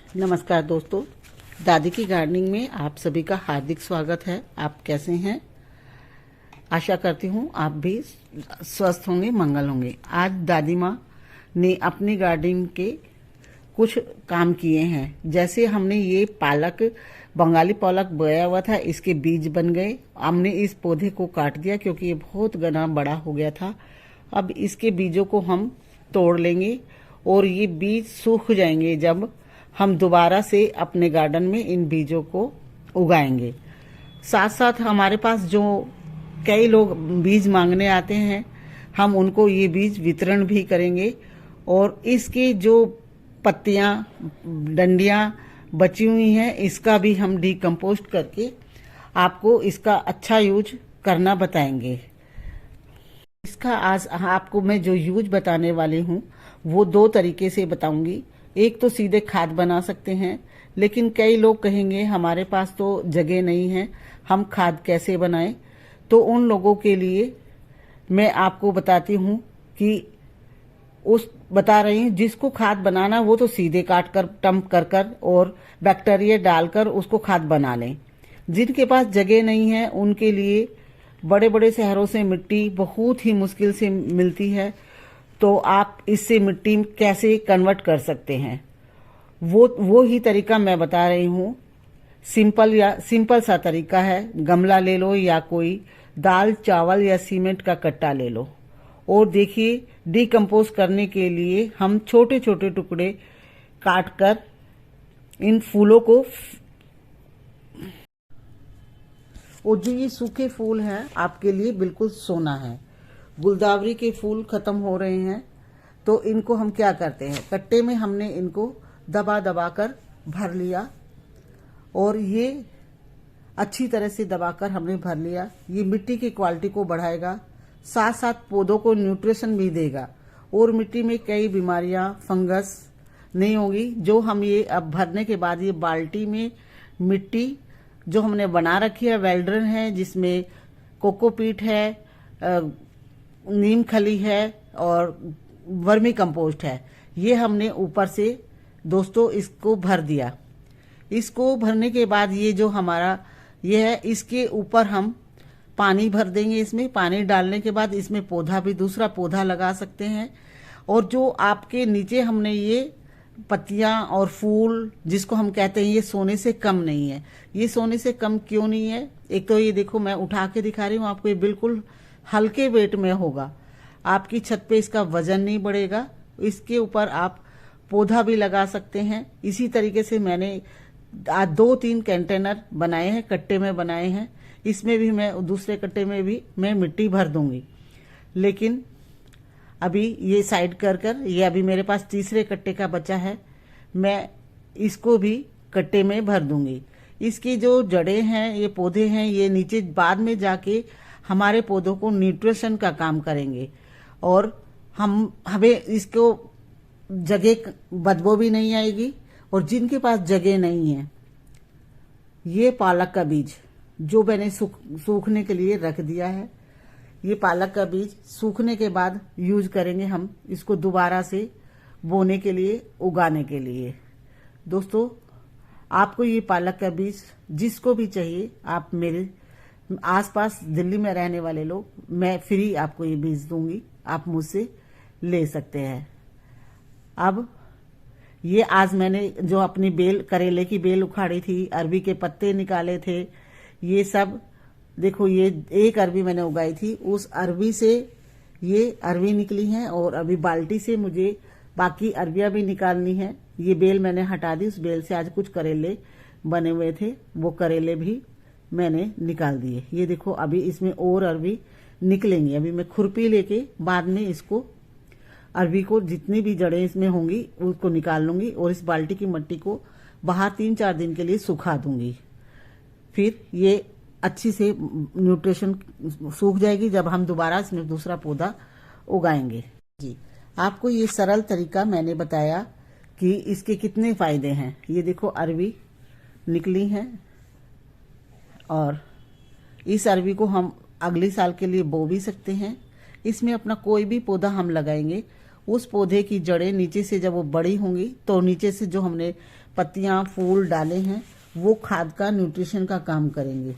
नमस्कार दोस्तों, दादी की गार्डनिंग में आप सभी का हार्दिक स्वागत है। आप कैसे हैं? आशा करती हूँ आप भी स्वस्थ होंगे, मंगल होंगे। आज दादी माँ ने अपनी गार्डनिंग के कुछ काम किए हैं। जैसे हमने ये पालक, बंगाली पालक बोया हुआ था, इसके बीज बन गए। हमने इस पौधे को काट दिया क्योंकि ये बहुत घना बड़ा हो गया था। अब इसके बीजों को हम तोड़ लेंगे और ये बीज सूख जाएंगे जब हम दोबारा से अपने गार्डन में इन बीजों को उगाएंगे। साथ साथ हमारे पास जो कई लोग बीज मांगने आते हैं, हम उनको ये बीज वितरण भी करेंगे। और इसके जो पत्तियां, डंडियां बची हुई हैं, इसका भी हम डिकम्पोस्ट करके आपको इसका अच्छा यूज करना बताएंगे। इसका आज आपको मैं जो यूज बताने वाली हूँ वो दो तरीके से बताऊंगी। एक तो सीधे खाद बना सकते हैं, लेकिन कई लोग कहेंगे हमारे पास तो जगह नहीं है, हम खाद कैसे बनाएं। तो उन लोगों के लिए मैं आपको बताती हूँ कि बता रही हूँ जिसको खाद बनाना वो तो सीधे काट कर, टम्प कर कर और बैक्टीरिया डालकर उसको खाद बना लें। जिनके पास जगह नहीं है उनके लिए बड़े बड़े शहरों से मिट्टी बहुत ही मुश्किल से मिलती है, तो आप इससे मिट्टी कैसे कन्वर्ट कर सकते हैं वो ही तरीका मैं बता रही हूँ। सिंपल सा तरीका है। गमला ले लो या कोई दाल चावल या सीमेंट का कट्टा ले लो और देखिए, डिकम्पोज करने के लिए हम छोटे छोटे टुकड़े काट कर इन फूलों को, और जो ये सूखे फूल हैं आपके लिए बिल्कुल सोना है। गुलदावरी के फूल खत्म हो रहे हैं, तो इनको हम क्या करते हैं, कट्टे में हमने इनको दबा दबा कर भर लिया और ये अच्छी तरह से दबाकर हमने भर लिया। ये मिट्टी की क्वालिटी को बढ़ाएगा, साथ साथ पौधों को न्यूट्रिशन भी देगा और मिट्टी में कई बीमारियां, फंगस नहीं होगी। जो हम ये अब भरने के बाद ये बाल्टी में मिट्टी जो हमने बना रखी है, वेल्ड्रन है, जिसमें कोकोपीट है, नीम खली है और वर्मी कंपोस्ट है, ये हमने ऊपर से दोस्तों इसको भर दिया। इसको भरने के बाद ये जो हमारा ये है, इसके ऊपर हम पानी भर देंगे। इसमें पानी डालने के बाद इसमें पौधा भी, दूसरा पौधा लगा सकते हैं। और जो आपके नीचे हमने ये पत्तियां और फूल जिसको हम कहते हैं, ये सोने से कम नहीं है। ये सोने से कम क्यों नहीं है? एक तो ये देखो, मैं उठा के दिखा रही हूँ आपको, ये बिल्कुल हल्के वेट में होगा। आपकी छत पे इसका वजन नहीं बढ़ेगा। इसके ऊपर आप पौधा भी लगा सकते हैं। इसी तरीके से मैंने 2-3 कंटेनर बनाए हैं, कट्टे में बनाए हैं। इसमें भी मैं दूसरे कट्टे में भी मैं मिट्टी भर दूंगी। लेकिन अभी ये साइड कर कर, ये अभी मेरे पास तीसरे कट्टे का बचा है, मैं इसको भी कट्टे में भर दूंगी। इसकी जो जड़ें हैं, ये पौधे हैं, ये नीचे बाद में जाके हमारे पौधों को न्यूट्रिशन का काम करेंगे और हमें इसको जगह, बदबू भी नहीं आएगी। और जिनके पास जगह नहीं है, ये पालक का बीज जो मैंने सूखने के लिए रख दिया है, ये पालक का बीज सूखने के बाद यूज करेंगे हम इसको दोबारा से बोने के लिए, उगाने के लिए। दोस्तों, आपको ये पालक का बीज जिसको भी चाहिए, आप मेरे आसपास दिल्ली में रहने वाले लोग, मैं फ्री आपको ये बीज दूंगी, आप मुझसे ले सकते हैं। अब ये आज मैंने जो अपनी बेल, करेले की बेल उखाड़ी थी, अरबी के पत्ते निकाले थे, ये सब देखो, ये एक अरबी मैंने उगाई थी, उस अरबी से ये अरबी निकली हैं और अभी बाल्टी से मुझे बाकी अरबियां भी निकालनी है। ये बेल मैंने हटा दी, उस बेल से आज कुछ करेले बने हुए थे, वो करेले भी मैंने निकाल दिए। ये देखो, अभी इसमें और अरबी निकलेंगी। अभी मैं खुरपी लेके बाद में इसको, अरबी को जितनी भी जड़ें इसमें होंगी उसको निकाल लूंगी और इस बाल्टी की मिट्टी को बाहर 3-4 दिन के लिए सुखा दूंगी। फिर ये अच्छी से न्यूट्रिशन सूख जाएगी जब हम दोबारा इसमें दूसरा पौधा उगाएंगे। जी, आपको ये सरल तरीका मैंने बताया कि इसके कितने फायदे हैं। ये देखो, अरबी निकली है और इस अरबी को हम अगले साल के लिए बो भी सकते हैं। इसमें अपना कोई भी पौधा हम लगाएंगे उस पौधे की जड़ें नीचे से जब वो बड़ी होंगी तो नीचे से जो हमने पत्तियां फूल डाले हैं वो खाद का न्यूट्रिशन का काम करेंगे।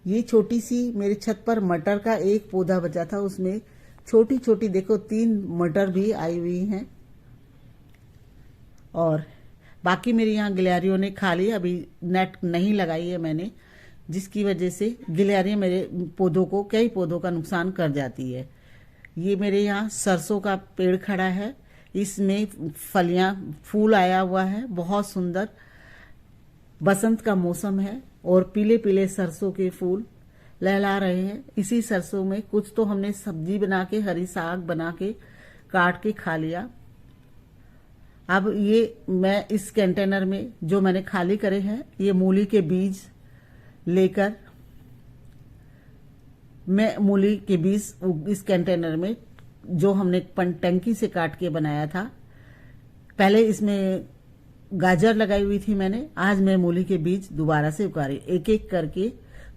ये छोटी सी मेरी छत पर मटर का एक पौधा बचा था, उसमें छोटी छोटी देखो 3 मटर भी आई हुई हैं और बाकी मेरे यहाँ गिलहरियों ने खा ली। अभी नेट नहीं लगाई है मैंने, जिसकी वजह से गिलहरियाँ मेरे पौधों को, कई पौधों का नुकसान कर जाती है। ये मेरे यहाँ सरसों का पेड़ खड़ा है, इसमें फलियां फूल आया हुआ है, बहुत सुंदर। बसंत का मौसम है और पीले पीले सरसों के फूल लहला रहे हैं। इसी सरसों में कुछ तो हमने सब्जी बना के, हरी साग बना के काट के खा लिया। अब ये मैं इस कंटेनर में जो मैंने खाली करे हैं, ये मूली के बीज लेकर मैं मूली के बीज इस कंटेनर में जो हमने टंकी से काट के बनाया था, पहले इसमें गाजर लगाई हुई थी मैंने, आज मैं मूली के बीज दोबारा से उगा रही। एक एक करके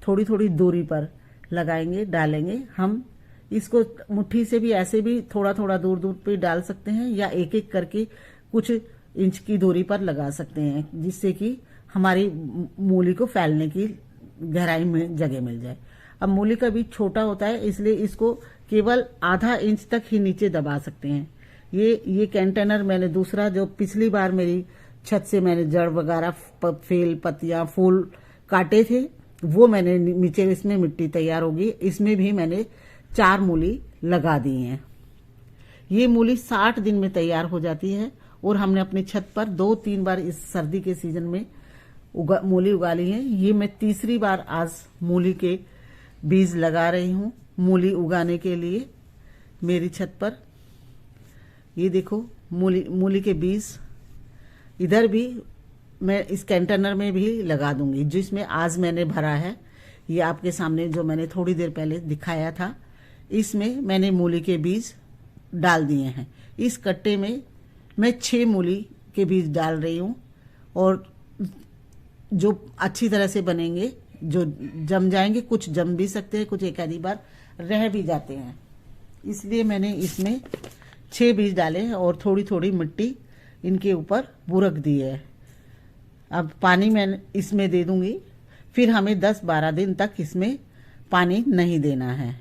थोड़ी थोड़ी दूरी पर लगाएंगे, डालेंगे। हम इसको मुट्ठी से भी, ऐसे भी थोड़ा थोड़ा दूर दूर पे डाल सकते हैं या एक एक करके कुछ इंच की दूरी पर लगा सकते हैं, जिससे कि हमारी मूली को फैलने की गहराई में जगह मिल जाए। अब मूली का बीज छोटा होता है, इसलिए इसको केवल आधा इंच तक ही नीचे दबा सकते हैं। ये कंटेनर मैंने दूसरा, जो पिछली बार मेरी छत से मैंने जड़ वगैरह, फेल, पत्तियां, फूल काटे थे, वो मैंने नीचे, इसमें मिट्टी तैयार होगी, इसमें भी मैंने 4 मूली लगा दी हैं। ये मूली 60 दिन में तैयार हो जाती है और हमने अपनी छत पर 2-3 बार इस सर्दी के सीजन में मूली उगा ली है। ये मैं तीसरी बार आज मूली के बीज लगा रही हूँ मूली उगाने के लिए मेरी छत पर। ये देखो मूली के बीज इधर भी मैं इस कंटेनर में भी लगा दूंगी, जिसमें आज मैंने भरा है। ये आपके सामने जो मैंने थोड़ी देर पहले दिखाया था, इसमें मैंने मूली के बीज डाल दिए हैं। इस कट्टे में मैं 6 मूली के बीज डाल रही हूँ और जो अच्छी तरह से बनेंगे, जो जम जाएंगे, कुछ जम भी सकते हैं, कुछ एक आधी बार रह भी जाते हैं, इसलिए मैंने इसमें 6 बीज डाले हैं और थोड़ी थोड़ी मिट्टी इनके ऊपर बुरक दी है। अब पानी मैं इसमें दे दूंगी, फिर हमें 10-12 दिन तक इसमें पानी नहीं देना है।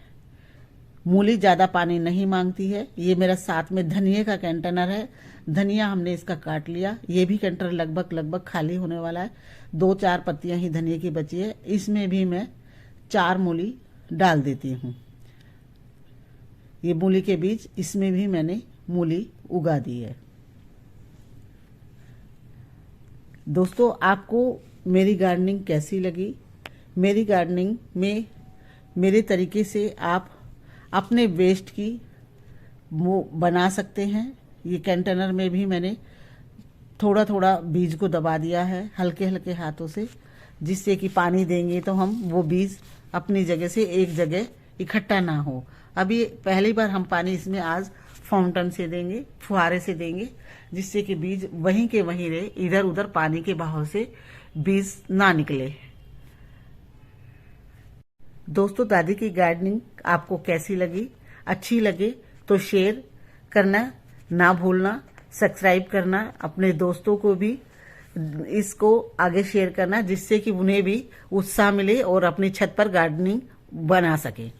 मूली ज़्यादा पानी नहीं मांगती है। ये मेरा साथ में धनिया का कंटेनर है, धनिया हमने इसका काट लिया। ये भी कंटेनर लगभग खाली होने वाला है, 2-4 पत्तियां ही धनिया की बची है। इसमें भी मैं 4 मूली डाल देती हूँ। ये मूली के बीज, इसमें भी मैंने मूली उगा दी है। दोस्तों, आपको मेरी गार्डनिंग कैसी लगी? मेरी गार्डनिंग में मेरे तरीके से आप अपने वेस्ट की वो बना सकते हैं। ये कंटेनर में भी मैंने थोड़ा थोड़ा बीज को दबा दिया है हल्के हल्के हाथों से, जिससे कि पानी देंगे तो हम वो बीज अपनी जगह से एक जगह इकट्ठा ना हो। अभी पहली बार हम पानी इसमें आज फाउंटेन से देंगे, फुहारे से देंगे, जिससे कि बीज वहीं के वहीं रहे, इधर उधर पानी के बहाव से बीज ना निकले। दोस्तों, दादी की गार्डनिंग आपको कैसी लगी? अच्छी लगे तो शेयर करना ना भूलना, सब्सक्राइब करना, अपने दोस्तों को भी इसको आगे शेयर करना, जिससे कि उन्हें भी उत्साह मिले और अपनी छत पर गार्डनिंग बना सके।